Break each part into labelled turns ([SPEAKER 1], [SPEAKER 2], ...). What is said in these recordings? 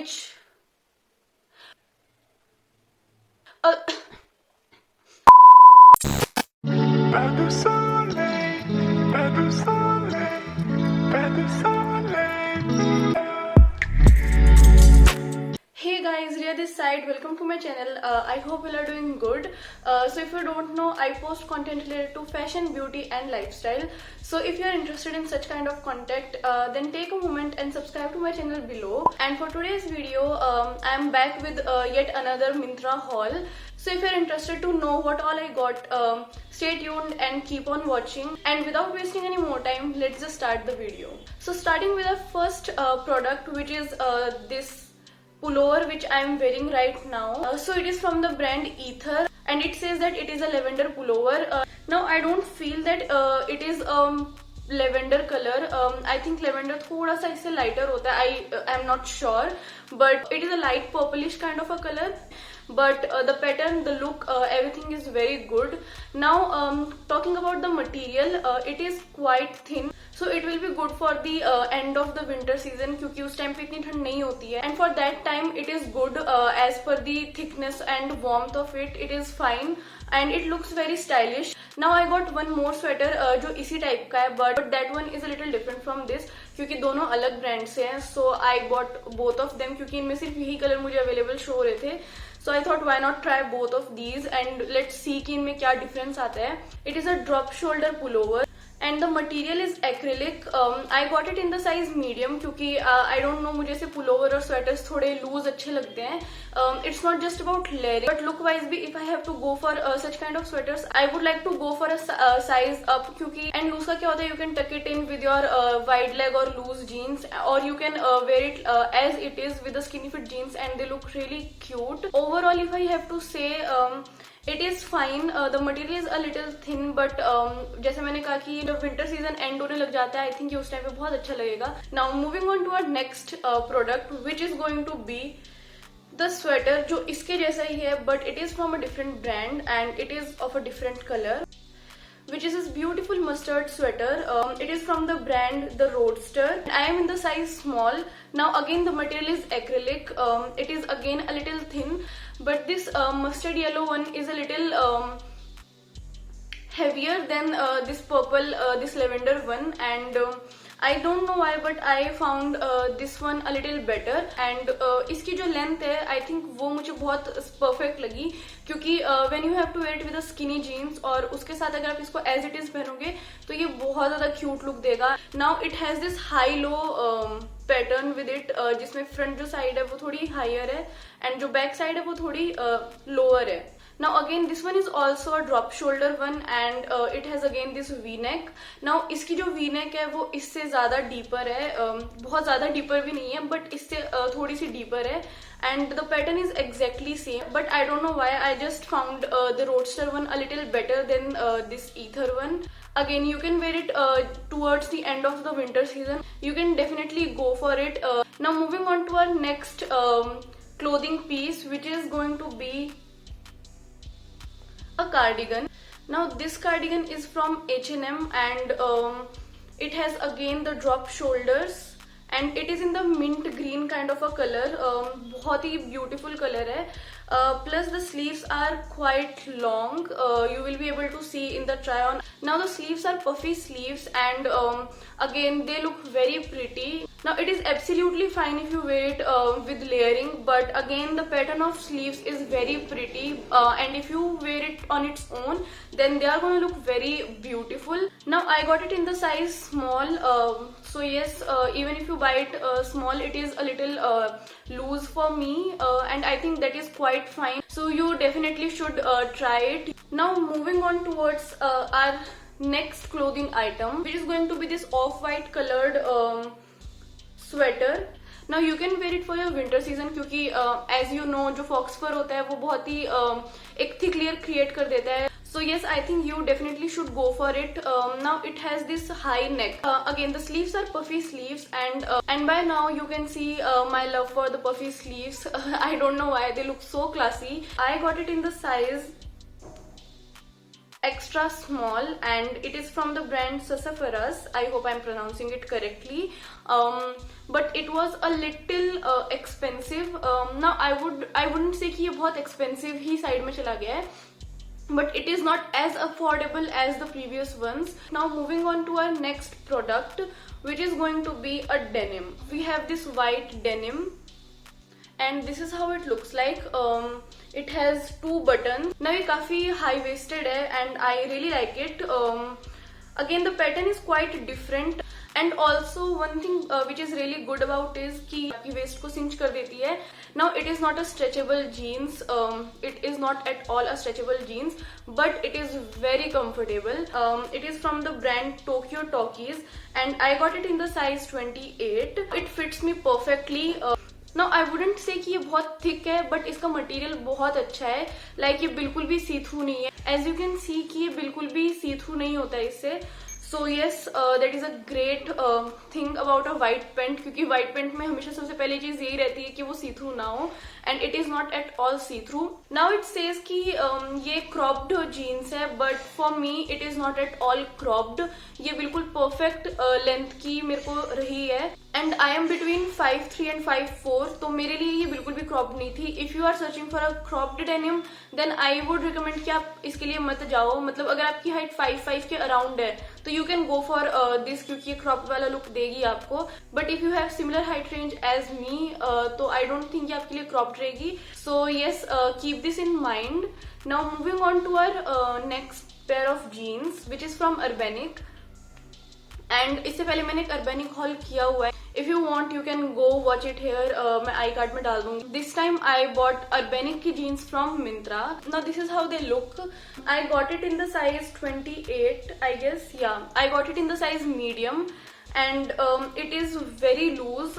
[SPEAKER 1] which uh,
[SPEAKER 2] Pas de soleil, pas de soleil, pas de soleil.
[SPEAKER 1] Hey guys, Ria this side. Welcome to my channel. I hope you are doing good. So if you don't know, I post content related to fashion, beauty and lifestyle. So if you are interested in such kind of content, then take a moment and subscribe to my channel below. And for today's video, I am back with yet another Myntra haul. So if you are interested to know what all I got, stay tuned and keep on watching. And without wasting any more time, let's just start the video. So starting with the first product, which is this pullover which I am wearing right now. So it is from the brand Ether and it says that it is a lavender pullover. Now I don't feel that it is lavender color. I think lavender थोड़ा सा इससे lighter होता है. I am not sure, but it is a light purplish kind of a color. But the pattern, the look, everything is very good. Now talking about the material, it is quite thin. So it will be good for the end of the winter season क्योंकि उस time पे इतनी ठंड नहीं होती है. And for that time it is good as per the thickness and warmth of it. It is fine and it looks very stylish. Now I got one more sweater जो इसी टाइप का है, but that one is a little different from this क्योंकि दोनों अलग brand से हैं. So I bought both of them क्योंकि इनमें सिर्फ यही कलर मुझे अवेलेबल शो हो रहे थे. So I thought why not try both of these and let's see कि इनमें क्या difference आता है. It is a drop shoulder pullover. And the material is acrylic. I got it in the size medium क्योंकि I don't know, मुझे ऐसे pullover और sweaters थोड़े लूज अच्छे लगते हैं. It's not just about layering, but look wise भी if I have to go for such kind of sweaters, I would like to go for a size up क्योंकि and loose का क्या होता है, you can tuck it in with your wide leg or loose jeans, or you can wear it as it is with the skinny fit jeans and they look really cute. Overall, if I have to say, it is fine. The material is a little thin, but जैसे मैंने कहा कि जब winter season end होने लग जाता है, I think ये उस टाइम पे बहुत अच्छा लगेगा. Now moving on to our next product, which is going to be the sweater जो इसके जैसा ही है, but it is from a different brand and it is of a different color, which is this beautiful mustard sweater. It is from the brand The Roadster. I am in the size small. Now again the material is acrylic. It is again a little thin, but this mustard yellow one is a little heavier than this purple, this lavender one, and I don't know why, but I found this one a little better. And इसकी जो length है, I think वो मुझे बहुत perfect लगी क्योंकि when you have to wear it with a skinny jeans और उसके साथ अगर आप इसको as it is पहनोगे तो ये बहुत ज़्यादा cute look देगा. Now it has this high-low pattern with it जिसमें फ्रंट जो साइड है वो थोड़ी हायर है एंड जो बैक साइड है वो थोड़ी लोअर है. Now again this one is also a drop shoulder one and it has again this V-neck. Now इसकी जो V-neck है वो इससे ज़्यादा deeper है, बहुत ज़्यादा deeper भी नहीं है but इससे थोड़ी सी deeper है and the pattern is exactly same, but I don't know why I just found the Roadster one a little better than this Ether one. Again you can wear it towards the end of the winter season. You can definitely go for it. Now moving on to our next clothing piece, which is going to be a cardigan. Now this cardigan is from H&M and it has again the drop shoulders and it is in the mint green kind of a color. बहुत ही beautiful color है. Plus the sleeves are quite long. You will be able to see in the try on. Now the sleeves are puffy sleeves and again they look very pretty. Now it is absolutely fine if you wear it with layering, but again the pattern of sleeves is very pretty and if you wear it on its own then they are going to look very beautiful. Now I got it in the size small, so yes, even if you buy it small, it is a little loose for me and I think that is quite fine, so you definitely should try it. Now moving on towards our next clothing item, which is going to be this off-white colored sweater. Now you can wear it for your winter season क्योंकि as you know जो fox fur होता है वो बहुत ही एक thick layer create कर देता है. So yes, I think you definitely should go for it. Now it has this high neck. Again the sleeves are puffy sleeves and by now you can see my love for the puffy sleeves. I don't know why they look so classy. I got it in the size extra small, and it is from the brand Sassafras. I hope I'm pronouncing it correctly. But it was a little expensive. Now I wouldn't say कि ये बहुत expensive ही side में चला गया है, but it is not as affordable as the previous ones. Now moving on to our next product, which is going to be a denim. We have this white denim, and this is how it looks like. It has 2 buttons. Now ये काफी high waisted है and I really like it. Again, the pattern is quite different, and also one thing which is really good about is कि आपकी waist को cinch कर देती है. Now it is not a stretchable jeans. It is not at all a stretchable jeans, but it is very comfortable. It is from the brand Tokyo Talkies, and I got it in the size 28. It fits me perfectly. Now I wouldn't say कि ये बहुत thick है, but इसका material बहुत अच्छा है. Like ये बिल्कुल भी see through नहीं है. As you can see कि ये बिल्कुल भी see through नहीं होता है इससे. So yes, that is a great thing about a white pant, क्योंकि white pant में हमेशा सबसे पहली चीज यही रहती है कि वो see through ना हो, and it is not at all see through. Now it says कि ये cropped jeans है, but for me it is not at all cropped. ये बिल्कुल perfect length की मेरे को रही है, and I am between 5'3" and 5'4", तो मेरे लिए ये बिल्कुल भी cropped नहीं थी. If you are searching for a cropped denim, then I would recommend कि आप इसके लिए मत जाओ. मतलब अगर आपकी height 5'5" के around है तो you can go for this, क्योंकि ये cropped वाला look देगी आपको. But if you have similar height range as me, तो I don't think ये आपके लिए cropped रहेगी. So yes, keep this in mind. Now moving on to our next pair of jeans, which is from Urbanic. And इससे पहले मैंने एक Urbanic haul किया हुआ है. If you want you can go watch it here. मैं I card में डाल दूंगी. This time I bought Urbanic की jeans from Myntra. Now this is how they look. I got it in the size 28, I guess. या I got it in the size medium, and it is very loose,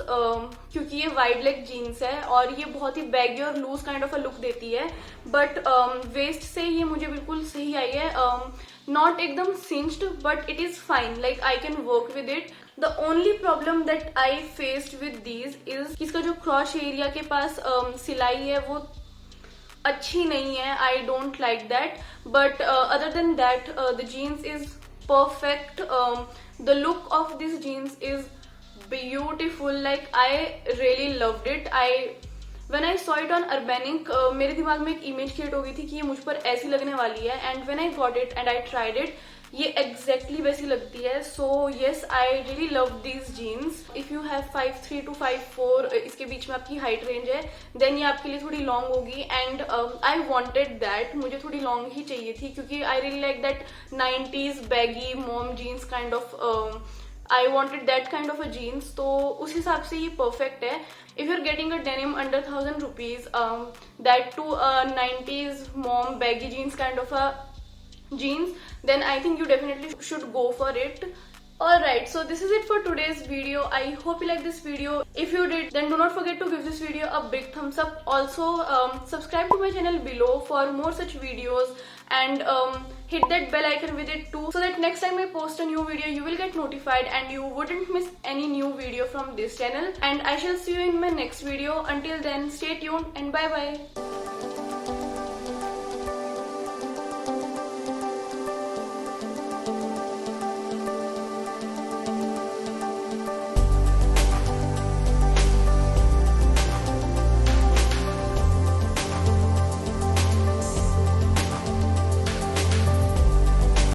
[SPEAKER 1] क्योंकि ये wide leg jeans है और ये बहुत ही baggy और loose kind of a look देती है. बट वेस्ट से ये मुझे बिल्कुल सही आई है. Not एकदम cinched, but it is fine. Like I can work with it. The only problem that I faced with these is इसका जो crotch area के पास सिलाई है वो अच्छी नहीं है. I don't like that. But other than that, the jeans is perfect. The look of this jeans is beautiful. Like I really loved it. When I saw it on Urbanic, मेरे दिमाग में एक इमेज क्रिएट हो गई थी कि ये मुझ पर ऐसी लगने वाली है. And when I got it and I tried it, ये एग्जैक्टली वैसी लगती है. So yes, I really love these genes. If you have 5'3" to 5'4", इसके बीच में आपकी हाइट रेंज है, देन ये आपके लिए थोड़ी लॉन्ग होगी. And I wanted that. मुझे थोड़ी लॉन्ग ही चाहिए थी, क्योंकि I really like that 90s baggy mom jeans kind of. I wanted that kind of a jeans, तो उस हिसाब से ये perfect है. If you're getting a denim under 1,000 rupees, that to a 90s mom baggy jeans kind of a jeans, then I think you definitely should go for it. Alright, so this is it for today's video. I hope you like this video. If you did, then do not forget to give this video a big thumbs up. Also, subscribe to my channel below for more such videos, and hit that bell icon with it too, so that next time I post a new video, you will get notified and you wouldn't miss any new video from this channel. And I shall see you in my next video. Until then, stay tuned and bye bye.